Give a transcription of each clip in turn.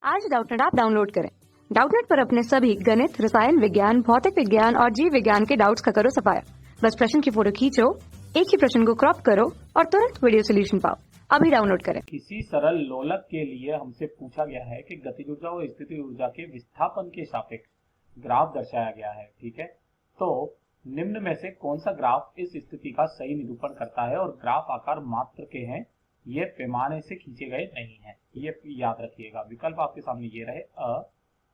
आज Doubtnut app download करें। Doubtnut पर अपने सभी गणित, रसायन विज्ञान, भौतिक विज्ञान और जीव विज्ञान के डाउट्स का करो सफाया। बस प्रश्न की फोटो खींचो, एक ही प्रश्न को क्रॉप करो और तुरंत वीडियो सोल्यूशन पाओ। अभी डाउनलोड करें। किसी सरल लोलक के लिए हमसे पूछा गया है कि गतिज ऊर्जा और स्थिति ऊर्जा के विस्थापन के सापेक्ष ग्राफ दर्शाया गया है। ठीक है, तो निम्न में से कौन सा ग्राफ इस स्थिति का सही निरूपण करता है? और ग्राफ आकार मात्र के हैं, ये पैमाने से खींचे गए नहीं हैं, ये याद रखिएगा। विकल्प आपके सामने ये रहे अ,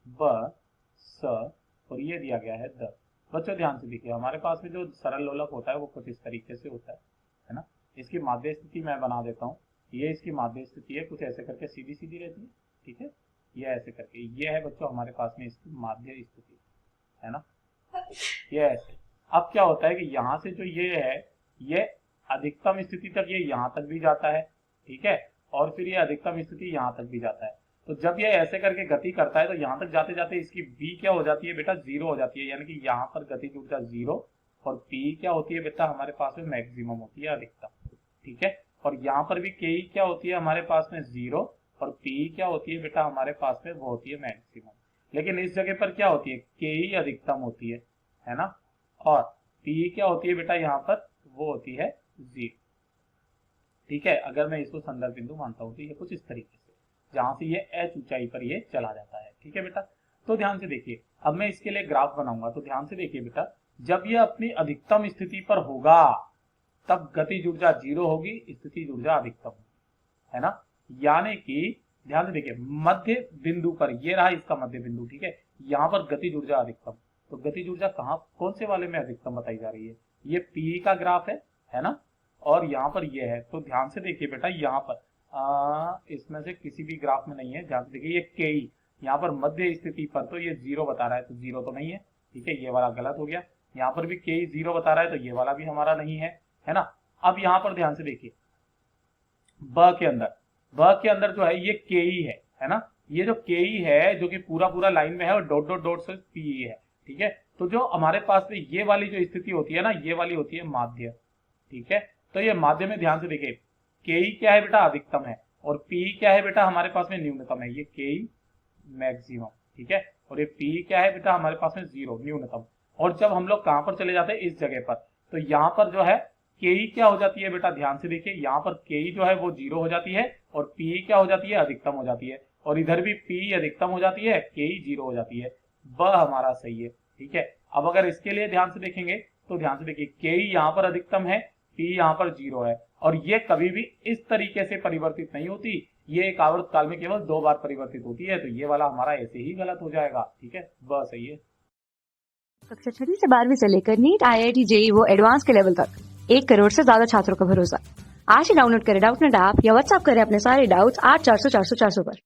ब, स और ये दिया गया है द। बच्चों ध्यान से देखिए, हमारे पास में जो सरल लोलक होता है वो कुछ इस तरीके से होता है ना। इसकी माध्य स्थिति मैं बना देता हूँ, ये इसकी माध्य स्थिति है, कुछ ऐसे करके सीधी सीधी रहती है। ठीक है, ये ऐसे करके, ये है बच्चों हमारे पास में इसकी माध्य स्थिति, है ना, ये ऐसे। अब क्या होता है कि यहाँ से जो ये है, ये अधिकतम स्थिति तक ये यहाँ तक भी जाता है। ठीक है, और फिर ये अधिकतम स्थिति यहाँ तक भी जाता है। तो जब ये ऐसे करके गति करता है तो यहाँ तक जाते जाते इसकी v क्या हो जाती है बेटा? 0 हो जाती है, यानी कि यहाँ पर गतिज ऊर्जा 0 और p क्या होती है बेटा? हमारे पास में मैक्सिमम होती है, अधिकतम। ठीक है, और यहाँ पर भी ke क्या होती है हमारे पास में? 0 और p क्या होती है बेटा? हमारे पास में वो होती है मैक्सिमम। लेकिन इस जगह पर क्या होती है? ke अधिकतम होती है ना, और p क्या होती है बेटा? यहाँ पर वो होती है 0। ठीक है, अगर मैं इसको संदर्भ बिंदु मानता हूं तो ये कुछ इस तरीके से, जहां से ये h ऊंचाई पर ये चला जाता है। ठीक है बेटा, तो ध्यान से देखिए, अब मैं इसके लिए ग्राफ बनाऊंगा। तो ध्यान से देखिए बेटा, जब ये अपनी अधिकतम स्थिति पर होगा तब गतिज ऊर्जा 0 होगी, स्थितिज ऊर्जा अधिकतम होगी, है ना। यानी कि ध्यान से देखिए, मध्य बिंदु पर, ये रहा इसका मध्य बिंदु। ठीक है, यहाँ पर गतिज ऊर्जा अधिकतम, तो गतिज ऊर्जा कहाँ, कौन से वाले में अधिकतम बताई जा रही है? ये p का ग्राफ है ना, और यहाँ पर ये है। तो ध्यान से देखिए बेटा, यहाँ पर इसमें से किसी भी ग्राफ में नहीं है। ध्यान से देखिए, ये के यहाँ पर मध्य स्थिति पर तो ये 0 बता रहा है, तो 0 तो नहीं है। ठीक है, ये वाला गलत हो गया। यहाँ पर भी के 0 बता रहा है, तो ये वाला भी हमारा नहीं है ना। अब यहाँ पर ध्यान से देखिए, ब के अंदर जो है ये के है ना। ये जो के है जो कि पूरा लाइन में है और डॉट डॉट डॉट से पी है। ठीक है, तो जो हमारे पास में ये वाली जो स्थिति होती है ना, ये वाली होती है माध्य। ठीक है, तो ये माध्य में ध्यान से देखिए, के क्या है बेटा? अधिकतम है, और p क्या है बेटा? हमारे पास में न्यूनतम है, ये के मैक्सिमम। ठीक है, और ये p क्या है बेटा? हमारे पास में 0 न्यूनतम। और जब हम लोग कहां पर चले जाते हैं? इस जगह पर, तो यहाँ पर जो है के क्या हो जाती है बेटा? ध्यान से देखिए, यहाँ पर के जो है वो 0 हो जाती है, और p क्या हो जाती है? अधिकतम हो जाती है, और इधर भी p अधिकतम हो जाती है, के 0 हो जाती है। ब हमारा सही है। ठीक है, अब अगर इसके लिए ध्यान से देखेंगे तो ध्यान से देखिए, के यहाँ पर अधिकतम है, p यहाँ पर 0 है, और ये कभी भी इस तरीके से परिवर्तित नहीं होती, ये एक आवर्त काल में केवल 2 बार परिवर्तित होती है। तो ये वाला हमारा ऐसे ही गलत हो जाएगा। ठीक है, ब सही है। कक्षा 6 से 12वीं से लेकर नीट, IIT, JEE वो एडवांस के लेवल तक 1 करोड़ से ज्यादा छात्रों का भरोसा। आज ही डाउनलोड करें डाउटनेट ऐप या व्हाट्सएप करें अपने सारे डाउट्स 8400 400 400 पर।